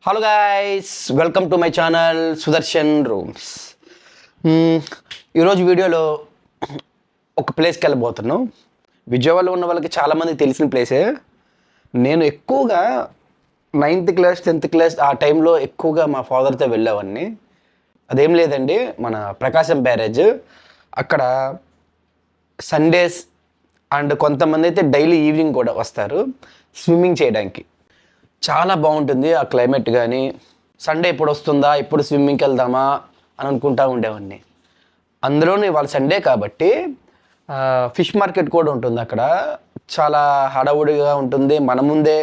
Hello guys, welcome to my channel Sudarshan rooms. ఈరోజు వీడియోలో ఒక ప్లేస్కి వెళ్ళబోతున్నాం. విజయవాడలో ఉన్న వాళ్ళకి చాలామందికి తెలిసిన ప్లేసే. నేను ఎక్కువగా 9th క్లాస్ 10th క్లాస్ ఆ టైంలో ఎక్కువగా మా ఫాదర్తో వెళ్ళేవాడిని. అదేం లేదండి, మన ప్రకాశం బ్యారేజ్. అక్కడ సండేస్ అండ్ కొంతమంది అయితే డైలీ ఈవినింగ్ కూడా వస్తారు స్విమ్మింగ్ చేయడానికి. చాలా బాగుంటుంది ఆ క్లైమేట్. కానీ సండే ఎప్పుడు వస్తుందా, ఎప్పుడు స్విమ్మింగ్కి వెళ్దామా అని అనుకుంటా ఉండేవాడిని. అందులోని ఇవాళ సండే కాబట్టి ఫిష్ మార్కెట్ కూడా ఉంటుంది అక్కడ. చాలా హడావుడిగా ఉంటుంది. మన ముందే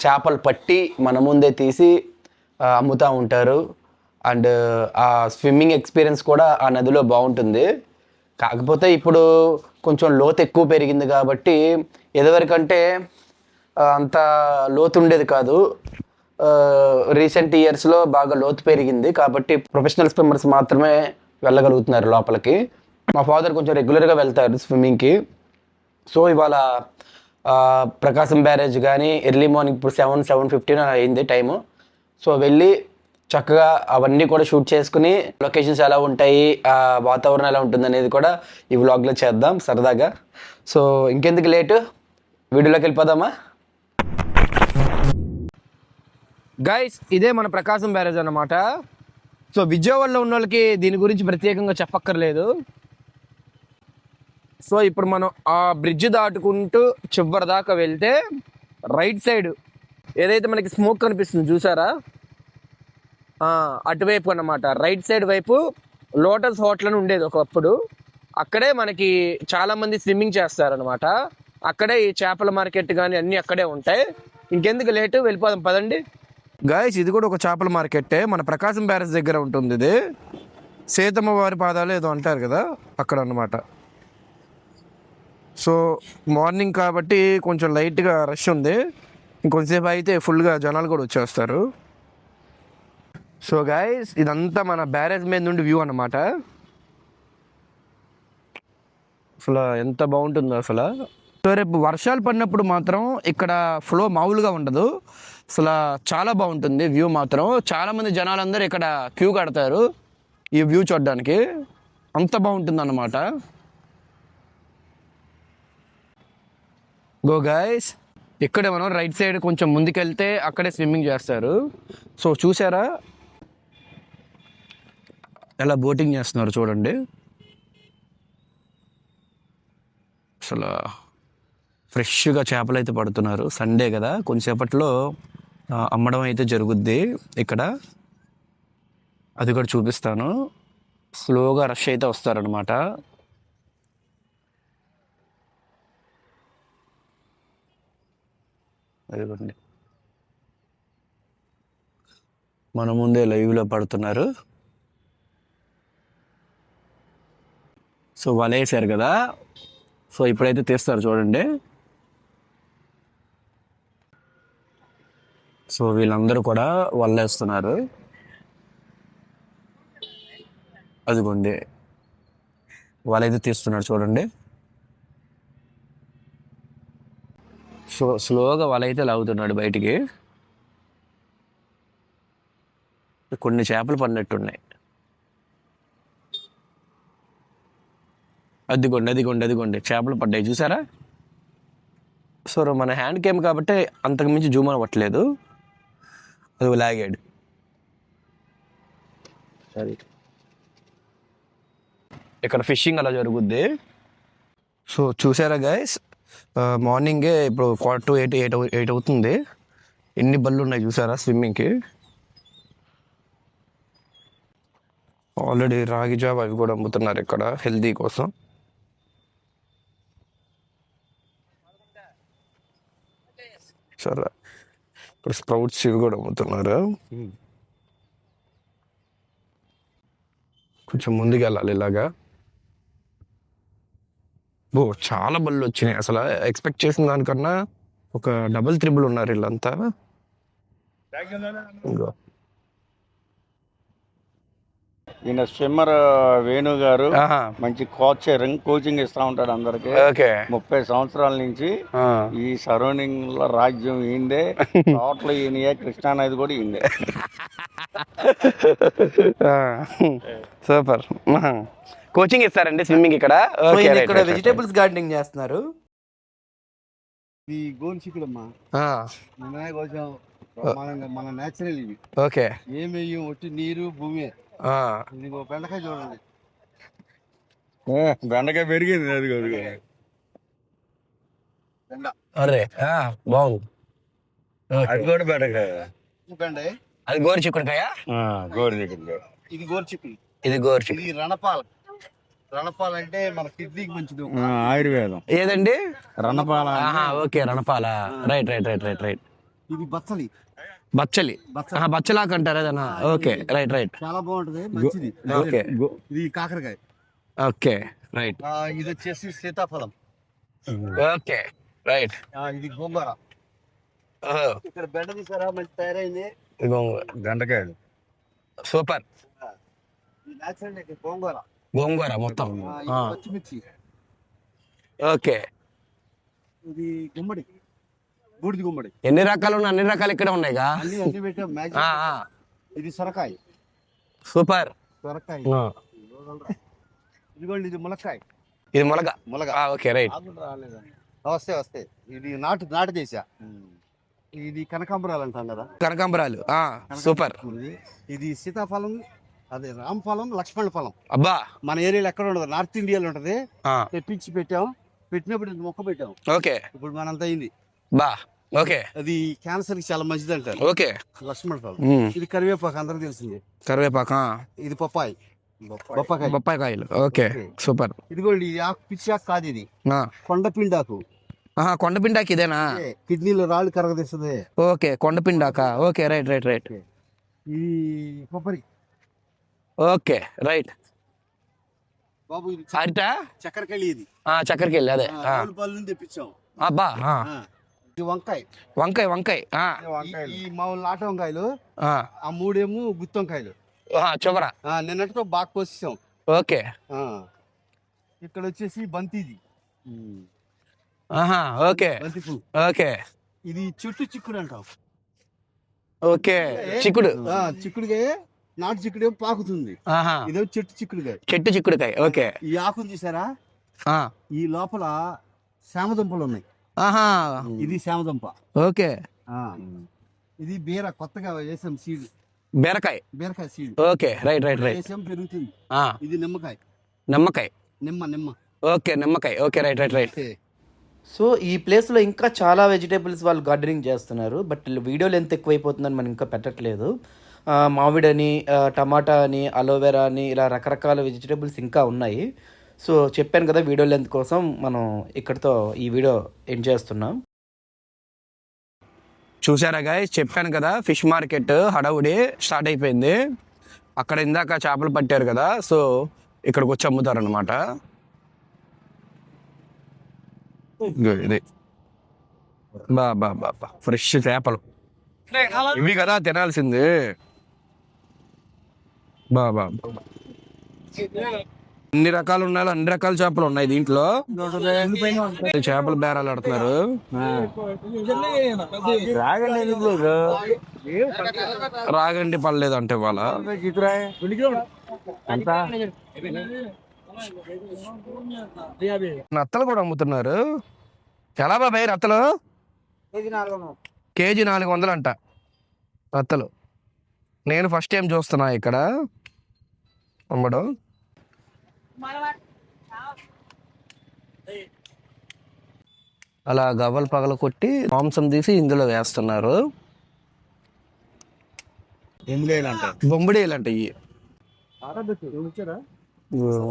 చేపలు పట్టి మన ముందే తీసి అమ్ముతూ ఉంటారు. అండ్ ఆ స్విమ్మింగ్ ఎక్స్పీరియన్స్ కూడా ఆ నదిలో బాగుంటుంది. కాకపోతే ఇప్పుడు కొంచెం లోతు ఎక్కువ పెరిగింది కాబట్టి ఎదువరకంటే అంత లోతు ఉండేది కాదు. రీసెంట్ ఇయర్స్లో బాగా లోతు పెరిగింది కాబట్టి ప్రొఫెషనల్ స్విమ్మర్స్ మాత్రమే వెళ్ళగలుగుతున్నారు లోపలికి. మా ఫాదర్ కొంచెం రెగ్యులర్గా వెళ్తారు స్విమ్మింగ్కి. సో ఇవాళ ప్రకాశం బ్యారేజ్ కానీ ఎర్లీ మార్నింగ్ ఇప్పుడు 7:15 అయింది టైము. సో వెళ్ళి చక్కగా అవన్నీ కూడా షూట్ చేసుకుని లొకేషన్స్ ఎలా ఉంటాయి, ఆ వాతావరణం ఎలా ఉంటుంది అనేది కూడా ఈ వ్లాగ్లో చేద్దాం సరదాగా. సో ఇంకెందుకు లేటు, వీడియోలోకి వెళ్ళిపోదామా? గైస్, ఇదే మన ప్రకాశం బ్యారేజ్ అన్నమాట. సో విజయవాడలో ఉన్న వాళ్ళకి దీని గురించి ప్రత్యేకంగా చెప్పక్కర్లేదు. సో ఇప్పుడు మనం ఆ బ్రిడ్జ్ దాటుకుంటూ చివరి దాకా వెళ్తే రైట్ సైడ్ ఏదైతే మనకి స్మోక్ కనిపిస్తుంది చూసారా, అటువైపు అన్నమాట. రైట్ సైడ్ వైపు లోటస్ హోటల్ అని ఉండేది ఒకప్పుడు. అక్కడే మనకి చాలామంది స్విమ్మింగ్ చేస్తారనమాట. అక్కడే ఈ చేపల మార్కెట్ కానీ అన్నీ అక్కడే ఉంటాయి. ఇంకెందుకు లేటు, వెళ్ళిపోదాం పదండి. గాయస్, ఇది కూడా ఒక చేపల మార్కెట్టే, మన ప్రకాశం బ్యారేజ్ దగ్గర ఉంటుంది. ఇది సీతమ్మ వారి పాదాలు ఏదో అంటారు కదా, అక్కడ అన్నమాట. సో మార్నింగ్ కాబట్టి కొంచెం లైట్గా రష్ ఉంది. ఇంకొంచెంసేపు అయితే ఫుల్గా జనాలు కూడా వచ్చేస్తారు. సో గాయస్, ఇదంతా మన బ్యారేజ్ మీద నుండి వ్యూ అన్నమాట. అసలు ఎంత బాగుంటుందో అసలు. సో రేపు వర్షాలు పడినప్పుడు మాత్రం ఇక్కడ ఫ్లో మామూలుగా ఉండదు. అసలు చాలా బాగుంటుంది వ్యూ మాత్రం. చాలామంది జనాలందరూ ఇక్కడ క్యూ కడతారు ఈ వ్యూ చూడడానికి. అంత బాగుంటుంది అన్నమాట. గో గాయస్, ఇక్కడే మనం రైట్ సైడ్ కొంచెం ముందుకెళ్తే అక్కడే స్విమ్మింగ్ చేస్తారు. సో చూసారా ఎలా బోటింగ్ చేస్తున్నారు చూడండి. అసలు ఫ్రెష్గా చేపలు అయితే పడుతున్నారు. సండే కదా, కొంచెంసేపట్లో అమ్మడం అయితే జరుగుద్ది ఇక్కడ. అది కూడా చూపిస్తాను. స్లోగా రష్ అయితే వస్తారనమాట. అదిగోండి, మన ముందే లైవ్లో పడుతున్నారు. సో వల వేసారు కదా, సో ఇప్పుడైతే తీస్తారు చూడండి. సో వీళ్ళందరూ కూడా వల్లేస్తున్నారు. అదిగోండి, వాళ్ళైతే తీస్తున్నారు చూడండి. సో స్లోగా వాళ్ళైతే లాగుతున్నాడు బయటికి. కొన్ని చేపలు పడినట్టున్నాయి. అదిగోండి చేపలు పడ్డాయి చూసారా. సో మన హ్యాండ్ క్యామ్ కాబట్టి అంతకుమించి జూమ్ అవ్వట్లేదు. అది లాగాడు. అది ఇక్కడ ఫిషింగ్ అలా జరుగుద్ది. సో చూసారా గైస్, మార్నింగే ఇప్పుడు 8 అవుతుంది. ఎన్ని బళ్ళు ఉన్నాయి చూసారా స్విమ్మింగ్కి. ఆల్రెడీ రాగి జావ అవి కూడా అమ్ముతున్నారు ఇక్కడ హెల్దీ కోసం. సరే, ఇప్పుడు స్ప్రౌట్స్ ఇవి కూడా అమ్ముతున్నారు. కొంచెం ముందుకు వెళ్ళాలి ఇలాగా. చాలా బళ్ళు వచ్చినాయి. అసలు ఎక్స్పెక్ట్ చేసిన దానికన్నా ఒక డబుల్ త్రిబుల్ ఉన్నారు వీళ్ళంతా. ఈయన స్విమ్మర్ వేణు గారు ఆహా. మంచి కోచింగ్ ఇస్తా ఉంటాడు అందరికి. ఓకే 30 సంవత్సరాల నుంచి ఆ. ఈ సరౌండింగ్ లో రాజ్యం ఈందే, తోటలు ఈయనయే, కృష్ణానది కూడా ఈందే. సూపర్. కోచింగ్ ఇస్తారండి స్విమ్మింగ్ ఇక్కడ? సో ఓకే ఈయన రైట్ ఇక్కడ రైట్ రైట్. వెజిటేబుల్స్ గార్డెనింగ్ చేస్తున్నారు. ఈ గోల్ చిక్కుడమ్మా మనమే కొంచెం బ్రహ్మాండంగా మన నేచురల్ ఇవి. ఓకే ఏం వెయ్యం, ఒట్టి నీరు భూమి. ఇది ఒక బెండకాయ చూడండి, బెండకాయ పెరిగింది. అది బెండ అరే బాగుంది. అది కూడా బెండకాయ. బెండే. అది గోరు చిక్కుడుకాయ. గోరు ఇది గోరు చిక్కుడు. ఇది గోరు చిక్కుడు. ఇది రణపాల. రణపాల అంటే మన కిడ్నీకి మంచిది. ఆయుర్వేదం. ఏదండి? రణపాల. ఓకే రణపాల. Right right right right right. ఇది బచ్చలి. బచ్చలి. బచ్చలాకు అంటారు అదనా? Okay right right. చాలా బాగుంటది, మంచిది. ఓకే ఇది కాకరకాయ. Okay right. ఇది వచ్చేసి సీతాఫలం. Okay right. ఇది గోంగూర. ఇక్కడ బెండ తీసారా, మంచి తయారైంది. గంటకాయలు. సూపర్. ఇది నేచురల్ గోంగూర. గోంగూర మొత్తం. ఇది పచ్చిమిర్చి. ఓకే. ఇది గుమ్మడి, బూడిది గుమ్మడి. ఎన్ని రకాలు ఉన్నాయి? అన్ని రకాలు ఇక్కడ ఉన్నాయిగా. అన్ని పెట్టాం. ఇది సొరకాయ. సూపర్. సొరకాయ. ఇదిగోండి, ఇది ములక్కాయ. ఇది మొలగ. ములగ. Okay right. వస్తే ఇది నాటు చేసా. ఇది కనకాంబరాలు అంటాం కదా, కనకాంబరాలు. సూపర్. ఇది సీతాఫలం, అదే రామఫలం, లక్ష్మణ ఫలం. అబ్బా మన ఏరియాలో ఎక్కడ ఉండదు, నార్త్ ఇండియాలో ఉంటది. తెప్పించి పెట్టాం, పెట్టినప్పుడు మొక్క పెట్టాం. ఓకే ఇప్పుడు మనంత అయింది. బా ఓకే. అది క్యాన్సర్ కి చాలా మంచిది అంటారు. ఓకే లక్ష్మణ ఫలం. ఇది కరివేపాకు, అందరికి తెలిసింది. కరివేపాక. ఇది పప్పాయి, బొప్పాయి కాయలు. Okay super. ఇదిగోండి, ఈ ఆకు పిచ్చి ఆకు కాదు, ఇది కొండపిండాకు. కొండపిండాకి ఇదేనా? కిడ్నీలో రాళ్ళు కరగదీస్తుంది. ఓకే కొండపిండాక. Okay right right right. ఇది కొబ్బరి. Okay right. బాబు ఇది అరిట చక్కెరకెళ్ళి. ఇది చక్కెరకి వెళ్ళి అదే. పళ్ళు నుంచి తెప్పించాం. అబ్బా. ఇది వంకాయ. వంకాయ వంకాయ. ఈ మామూలు నాటు వంకాయలు, ఆ మూడేమో గుత్తి వంకాయలు. చివర నిన్నటితో బాగా కోసేసాం. ఓకే. ఇక్కడ వచ్చేసి బంతిది. ఓకే బంతి పువ్వు. ఓకే. ఇది చెట్టు చిక్కుడు అంటాం. ఓకే చిక్కుడు. చిక్కుడుకాయ, నాటు చిక్కుడు పాకుతుంది. ఇదేమో చెట్టు చిక్కుడుకాయ. చెట్టు చిక్కుడుకాయ. ఓకే. ఈ ఆకులు చూసారా, ఈ లోపల శామదుంపలు ఉన్నాయి. ఇది శామదుంప. ఓకే. ఇది బీర, కొత్తగా వేసాం సీడ్. బీరకాయ. బీరకాయ seed. Okay right right right. వేసాం, పెరుగుతుంది. ఇది నిమ్మకాయ. నిమ్మకాయ. నిమ్మ. ఓకే నిమ్మకాయ. Okay right right right. So ఈ ప్లేస్లో ఇంకా చాలా వెజిటేబుల్స్ వాళ్ళు గార్డెనింగ్ చేస్తున్నారు. బట్ వీడియో లెంత్ ఎక్కువైపోతుందని మనం ఇంకా పెట్టట్లేదు. మామిడని, టమాటా అని, అలోవెరా అని, ఇలా రకరకాల వెజిటేబుల్స్ ఇంకా ఉన్నాయి. సో చెప్పాను కదా, వీడియో లెంత్ కోసం మనం ఇక్కడితో ఈ వీడియో ఎండ్ చేస్తున్నాం. చూసారా గాయస్, చెప్పాను కదా ఫిష్ మార్కెట్ హడావుడి స్టార్ట్ అయిపోయింది. అక్కడ ఇందాక చేపలు పట్టారు కదా, సో ఇక్కడికి వచ్చి అమ్ముతారు అనమాట. ఇది బా ఫ్రెష్ చేపలు ఇవి కదా తినాల్సింది. బా అన్ని రకాలు ఉన్నాయో అన్ని రకాల చేపలు ఉన్నాయి దీంట్లో. చేపలు బేరాలు ఆడుతున్నారు. రాగండి పడలేదు అంటే వాళ్ళ నత్తలు కూడా అమ్ముతున్నారు. ఎలా బాబాయ్ నత్తలు? కేజీ 400 అంట నత్తలు. నేను ఫస్ట్ టైం చూస్తున్నా ఇక్కడ అమ్మడం. అలా గవ్వలు పగల కొట్టి మాంసం తీసి ఇందులో వేస్తున్నారు. బొంబుడేలు అంట ఇవి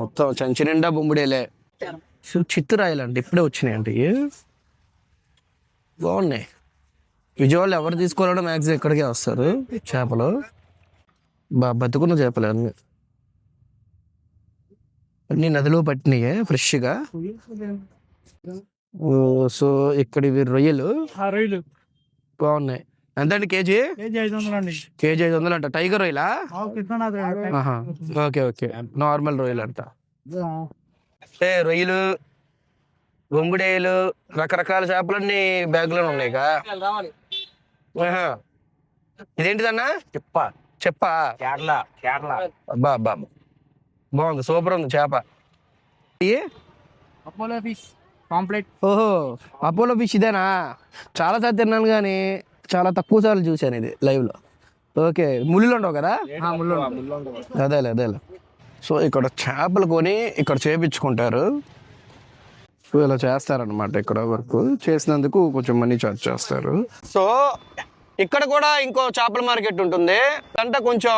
మొత్తం. చంచి నిండా బొంబుడేలే. చిత్తురాయలు అంటే ఇప్పుడే వచ్చినాయి అంటే ఇవి బాగున్నాయి. విజయవాడలో ఎవరు తీసుకోవాలన్నా మ్యాక్సిమం ఇక్కడికే వస్తారు. చేపలు బతుకున్న చేపలు అన్ని నదిలో పట్టినాయే ఫ్రెష్గా. సో ఇక్కడ ఇవి రొయ్యలు బాగున్నాయి. ఎంతండి కేజీ? కేజీ 500 అండి. కేజీ 500 అంట. టైగర్ రొయ్యలా? కృష్ణనాథ్ ఆహా, ఓకే ఓకే, నార్మల్ రొయ్యలు అంట. రొయ్యలు, గొంగుడేలు, రకరకాల చేపలన్నీ బ్యాగులో ఉన్నాయి. ఇదేంటిదన్నా? చెప్పా కేరళ అబ్బా అబ్బా, బాగుంది, సూపర్ ఉంది చేప. Apollo fish pomfret. ఓహో, అపోలో ఫిష్ ఇదేనా? చాలా సార్లు తిన్నాను కానీ చాలా తక్కువ సార్లు చూశాను ఇది లైవ్లో. ఓకే, ముళ్ళు ఉండవు కదా? అదేలే. సో ఇక్కడ చేపలు కొని ఇక్కడ చేపించుకుంటారు. సో ఇలా చేస్తారనమాట. ఇక్కడ వర్క్ చేసినందుకు కొంచెం మనీ చార్జ్ చేస్తారు. సో ఇక్కడ కూడా ఇంకో చేపల మార్కెట్ ఉంటుంది అంటే కొంచెం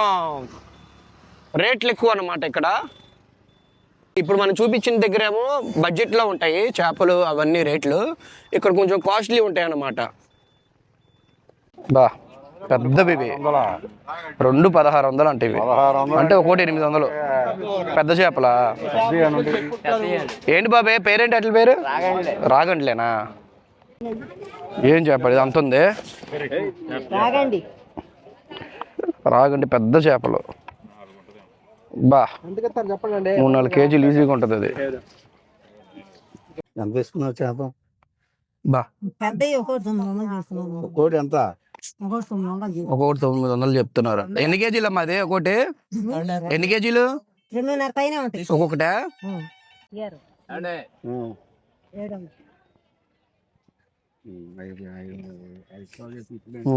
రేట్లు ఎక్కువ అనమాట ఇక్కడ. ఇప్పుడు మనం చూపించిన దగ్గర ఏమో బడ్జెట్లో ఉంటాయి చేపలు అవన్నీ రేట్లు, ఇక్కడ కొంచెం కాస్ట్లీ ఉంటాయి అన్నమాట. బా పెద్దవి ఇవి 2,1600 అంటే ఇవి, అంటే ఒకటి 800. పెద్ద చేపలా? ఏంటి బాబే పేరేంటి అట్ల పేరు? రాగండిలేనా? ఏం చేపలు ఇది అంత ఉంది? రాగండి పెద్ద చేపలు. బా 3-4 కేజీలు ఈజీగా ఉంటుంది అది. ఎంత తీసుకున్నావు చేప? బా కోడి ఎంత? ఒక్కొక్కటి 900 చెప్తున్నారు. ఎన్ని కేజీలు అమ్మా అది ఒకటి? ఎన్ని కేజీలు? 2.5 పైన ఉంటాయి ఒక్కొక్కట?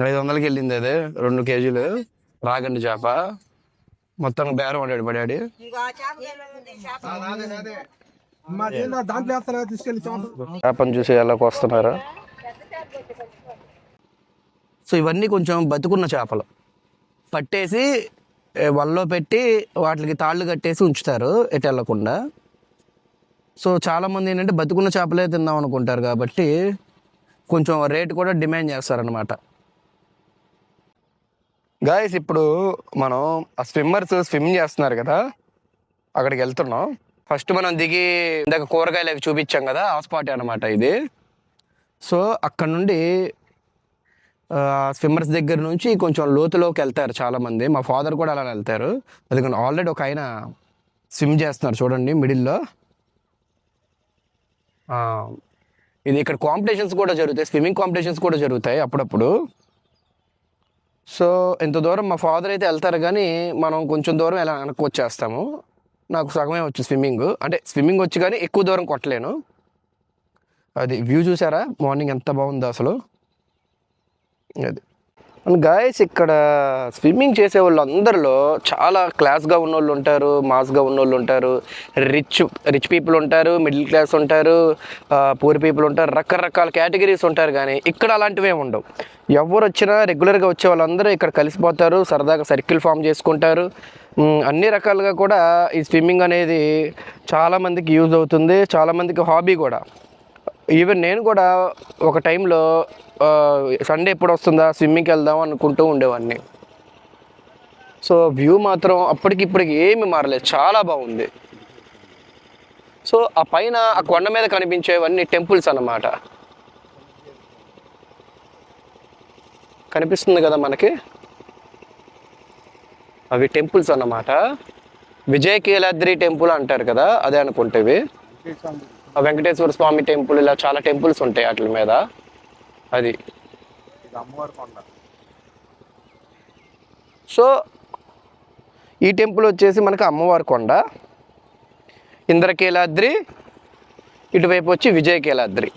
500కి వెళ్ళింది అది 2 కేజీలు రాగండి చేప. మొత్తం బేరం పడాడు పడాడు. చేపను చూసి ఎలా వస్తున్నారా? సో ఇవన్నీ కొంచెం బతుకున్న చేపలు పట్టేసి వలలో పెట్టి వాటికి తాళ్ళు కట్టేసి ఉంచుతారు ఎటు వెళ్ళకుండా. సో చాలామంది ఏంటంటే బతుకున్న చేపలే తిందాం అనుకుంటారు కాబట్టి కొంచెం రేట్ కూడా డిమాండ్ చేస్తారనమాట. గాయస్ ఇప్పుడు మనం ఆ స్విమ్మర్స్ స్విమ్ చేస్తున్నారు కదా అక్కడికి వెళ్తున్నాం. ఫస్ట్ మనం దిగి ఇందాక కూరగాయలు అవి చూపించాం కదా, ఆ స్పాట్ అనమాట ఇది. సో అక్కడ నుండి స్విమ్మర్స్ దగ్గర నుంచి కొంచెం లోతులోకి వెళ్తారు చాలామంది. మా ఫాదర్ కూడా అలా వెళ్తారు. అది ఆల్రెడీ ఒక ఆయన స్విమ్ చేస్తున్నారు చూడండి మిడిల్లో. ఇది ఇక్కడ కాంపిటీషన్స్ కూడా జరుగుతాయి, స్విమ్మింగ్ కాంపిటీషన్స్ కూడా జరుగుతాయి అప్పుడప్పుడు. సో ఇంత దూరం మా ఫాదర్ అయితే వెళ్తారు కానీ మనం కొంచెం దూరం ఎలా వెనక్కి వచ్చేస్తాము. నాకు సగమే వచ్చు స్విమ్మింగ్, అంటే స్విమ్మింగ్ వచ్చి కానీ ఎక్కువ దూరం కొట్టలేను. అది వ్యూ చూసారా మార్నింగ్ ఎంత బాగుందో అసలు. అది అండ్ గాయస్ ఇక్కడ స్విమ్మింగ్ చేసే వాళ్ళు అందరిలో చాలా క్లాస్గా ఉన్నోళ్ళు ఉంటారు, మాస్గా ఉన్నోళ్ళు ఉంటారు, రిచ్ పీపుల్ ఉంటారు, మిడిల్ క్లాస్ ఉంటారు, పూర్ పీపుల్ ఉంటారు, రకరకాల కేటగిరీస్ ఉంటారు. కానీ ఇక్కడ అలాంటివే ఉండవు. ఎవరు వచ్చినా రెగ్యులర్గా వచ్చే వాళ్ళందరూ ఇక్కడ కలిసిపోతారు, సరదాగా సర్కిల్ ఫామ్ చేసుకుంటారు. అన్ని రకాలుగా కూడా ఈ స్విమ్మింగ్ అనేది చాలామందికి యూజ్ అవుతుంది, చాలామందికి హాబీ కూడా. ఈవెన్ నేను కూడా ఒక టైంలో సండే ఎప్పుడు వస్తుందా స్విమ్మింగ్కి వెళ్దాం అనుకుంటూ ఉండేవాడిని. సో వ్యూ మాత్రం అప్పటికిప్పటికి ఏమి మారలేదు, చాలా బాగుంది. సో ఆ పైన ఆ కొండ మీద కనిపించేవన్నీ టెంపుల్స్ అన్నమాట. కనిపిస్తుంది కదా మనకి, అవి టెంపుల్స్ అన్నమాట. విజయకీలాద్రి టెంపుల్ అంటారు కదా, అదే అనుకుంటేవి. వెంకటేశ్వర స్వామి టెంపుల్, ఇలా చాలా టెంపుల్స్ ఉంటాయి వాటి మీద. అది సో ఈ టెంపుల్ వచ్చేసి మనకు అమ్మవారి కొండ, ఇంద్రకీలాద్రి, ఇటువైపు వచ్చి విజయకీలాద్రి.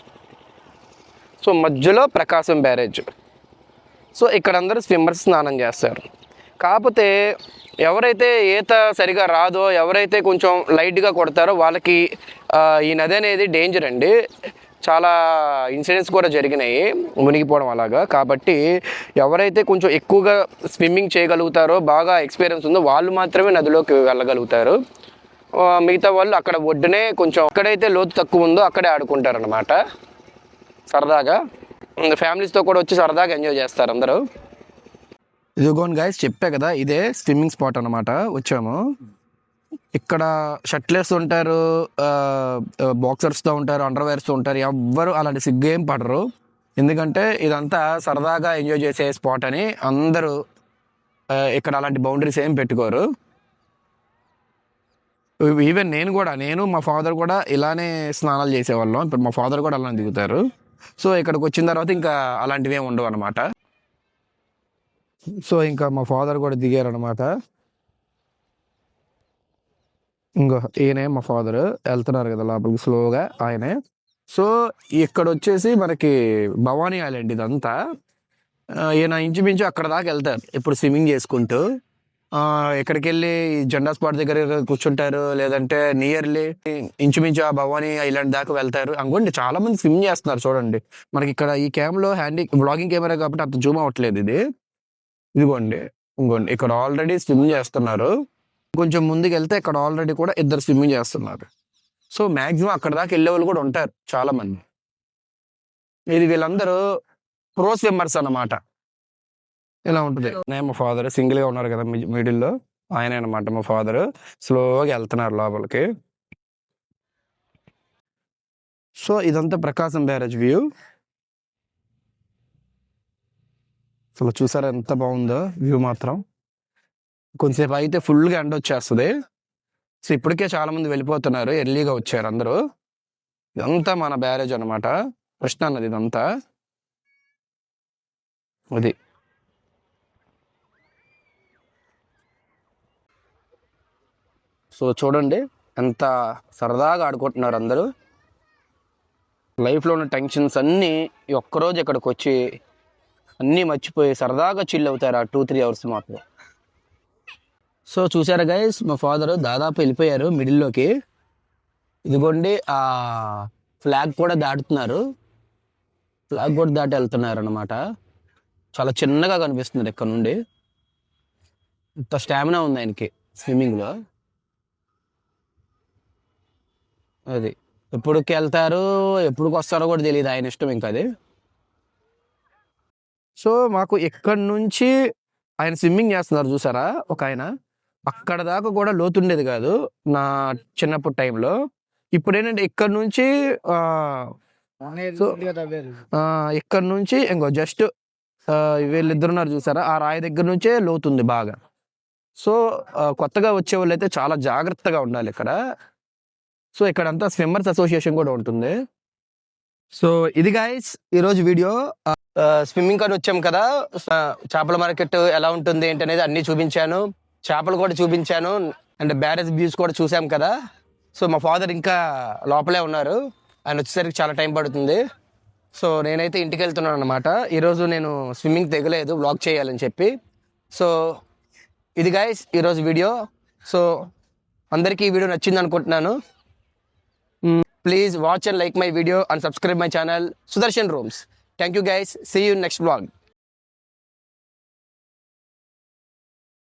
సో మధ్యలో ప్రకాశం బ్యారేజ్. సో ఇక్కడ అందరూ స్విమ్మర్స్ స్నానం చేస్తారు. కాకపోతే ఎవరైతే ఈత సరిగా రాదో, ఎవరైతే కొంచెం లైట్గా కొడతారో వాళ్ళకి ఈ నది అనేది డేంజర్ అండి. చాలా ఇన్సిడెంట్స్ కూడా జరిగినాయి మునిగిపోవడం అలాగా. కాబట్టి ఎవరైతే కొంచెం ఎక్కువగా స్విమ్మింగ్ చేయగలుగుతారో, బాగా ఎక్స్పీరియన్స్ ఉందో వాళ్ళు మాత్రమే నదిలోకి వెళ్ళగలుగుతారు. మిగతా వాళ్ళు అక్కడ ఒడ్డునే కొంచెం ఎక్కడైతే లోతు తక్కువ ఉందో అక్కడే ఆడుకుంటారనమాట సరదాగా. ఫ్యామిలీస్తో కూడా వచ్చి సరదాగా ఎంజాయ్ చేస్తారు అందరూ. ఇదిగోండి గాయస్, చెప్పా కదా ఇదే స్విమ్మింగ్ స్పాట్ అనమాట. వచ్చాము, ఇక్కడ షర్ట్లెస్ ఉంటారు, బాక్సర్స్తో ఉంటారు, అండర్వేర్స్తో ఉంటారు. ఎవ్వరు అలాంటి సిగ్గు ఏం పడరు. ఎందుకంటే ఇదంతా సరదాగా ఎంజాయ్ చేసే స్పాట్ అని అందరూ ఇక్కడ అలాంటి బౌండరీస్ ఏం పెట్టుకోరు. ఈవెన్ నేను మా ఫాదర్ కూడా ఇలానే స్నానాలు చేసేవాళ్ళం. ఇప్పుడు మా ఫాదర్ కూడా అలానే దిగుతారు. సో ఇక్కడికి వచ్చిన తర్వాత ఇంకా అలాంటివి ఏమి ఉండవు అనమాట. సో ఇంకా మా ఫాదర్ కూడా దిగారు అనమాట. ఇంకో ఈయనే మా ఫాదర్ వెళ్తున్నారు కదా లోపలికి స్లోగా ఆయనే. సో ఇక్కడ వచ్చేసి మనకి భవానీ ఐలాండ్ ఇదంతా. ఈయన ఇంచుమించు అక్కడ దాకా వెళ్తారు ఇప్పుడు స్విమ్మింగ్ చేసుకుంటూ. ఎక్కడికి వెళ్ళి జెండా స్పాట్ దగ్గర కూర్చుంటారు, లేదంటే నియర్లీ ఇంచుమించు ఆ భవానీ ఐలాండ్ దాకా వెళ్తారు. అనుకోండి చాలా మంది స్విమ్ చేస్తున్నారు చూడండి. మనకి ఇక్కడ ఈ క్యామ్లో వ్లాగింగ్ కెమెరా కాబట్టి అంత జూమ్ అవ్వట్లేదు. ఇదిగోండి ఇంకోండి ఇక్కడ ఆల్రెడీ స్విమ్ చేస్తున్నారు. కొంచెం ముందుకు వెళ్తే ఇక్కడ ఆల్రెడీ కూడా ఇద్దరు స్విమ్మింగ్ చేస్తున్నారు. సో మ్యాక్సిమం అక్కడ దాకా వెళ్ళే వాళ్ళు కూడా ఉంటారు చాలా మంది. వీళ్ళందరూ ప్రో స్విమ్మర్స్ అన్నమాట. ఇలా ఉంటుంది. నేను మా ఫాదర్ సింగిల్గా ఉన్నారు కదా మిడిల్లో, ఆయన అనమాట మా ఫాదర్. స్లోగా వెళ్తున్నారు లోపలికి. సో ఇదంతా ప్రకాశం బ్యారేజ్ వ్యూ. అసలు చూసారా ఎంత బాగుందో వ్యూ మాత్రం. కొంతసేపు అయితే ఫుల్గా ఎండ వచ్చేస్తుంది. సో ఇప్పటికే చాలా మంది వెళ్ళిపోతున్నారు, ఎర్లీగా వచ్చారు అందరూ. ఇదంతా మన బ్యారేజ్ అనమాట, కృష్ణా నది ఇదంతా. అది సో చూడండి ఎంత సరదాగా ఆడుకుంటున్నారు అందరూ. లైఫ్లో ఉన్న టెన్షన్స్ అన్నీ ఈ ఒక్కరోజు ఇక్కడికి వచ్చి అన్నీ మర్చిపోయి సరదాగా చిల్ అవుతారు ఆ 2-3 అవర్స్ మాత్రం. సో చూసారా గైస్, మా ఫాదరు దాదాపు వెళ్ళిపోయారు మిడిల్లోకి. ఇదిగోండి ఆ ఫ్లాగ్ కూడా దాటుతున్నారు, ఫ్లాగ్ కూడా దాటి వెళ్తున్నారు అనమాట. చాలా చిన్నగా కనిపిస్తున్నారు ఇక్కడ నుండి. ఇంత స్టామినా ఉంది ఆయనకి స్విమ్మింగ్లో. అది ఎప్పుడుకి వెళ్తారు ఎప్పుడుకి వస్తారో కూడా తెలియదు, ఆయన ఇష్టం ఇంకా అది. సో మాకు ఇక్కడ నుంచి ఆయన స్విమ్మింగ్ చేస్తున్నారు చూసారా ఒక ఆయన, అక్కడ దాకా కూడా లోతుండేది కాదు నా చిన్నప్పుడు టైంలో. ఇప్పుడు ఏంటంటే ఇక్కడ నుంచి ఇక్కడ నుంచి ఇంకో జస్ట్ వీళ్ళిద్దరు ఉన్నారు చూసారా, ఆ రాయి దగ్గర నుంచే లోతుంది బాగా. సో కొత్తగా వచ్చే వాళ్ళు అయితే చాలా జాగ్రత్తగా ఉండాలి ఇక్కడ. సో ఇక్కడంతా స్విమ్మర్స్ అసోసియేషన్ కూడా ఉంటుంది. సో ఇది గైస్ ఈరోజు వీడియో. స్విమ్మింగ్ అని వచ్చాం కదా, చేపల మార్కెట్ ఎలా ఉంటుంది ఏంటి అనేది అన్నీ చూపించాను, చేపలు కూడా చూపించాను, అండ్ బ్యారేజ్ వ్యూస్ కూడా చూసాం కదా. సో మా ఫాదర్ ఇంకా లోపలే ఉన్నారు, ఆయన వచ్చేసరికి చాలా టైం పడుతుంది. సో నేనైతే ఇంటికి వెళ్తున్నాను అనమాట. ఈరోజు నేను స్విమ్మింగ్ తెగలేదు వ్లాగ్ చేయాలని చెప్పి. సో ఇది గైస్ ఈరోజు వీడియో. సో అందరికీ ఈ వీడియో నచ్చింది అనుకుంటున్నాను. Please watch and like my video and subscribe my channel Sudarshan Rooms. Thank you guys. See you in next vlog.